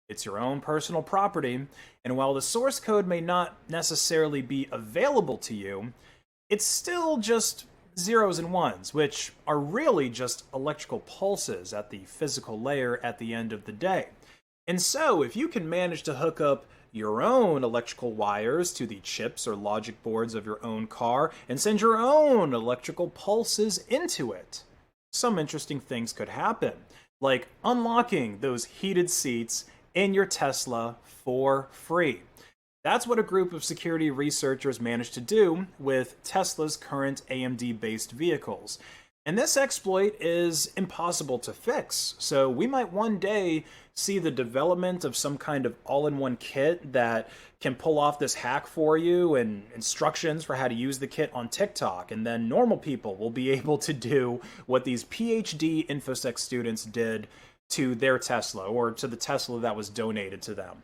It's your own personal property, and while the source code may not necessarily be available to you, it's still just zeros and ones, which are really just electrical pulses at the physical layer at the end of the day. And so, if you can manage to hook up your own electrical wires to the chips or logic boards of your own car and send your own electrical pulses into it, some interesting things could happen, like unlocking those heated seats in your Tesla for free. That's what a group of security researchers managed to do with Tesla's current AMD-based vehicles. And this exploit is impossible to fix, so we might one day see the development of some kind of all-in-one kit that can pull off this hack for you and instructions for how to use the kit on TikTok, and then normal people will be able to do what these PhD InfoSec students did to their Tesla, or to the Tesla that was donated to them.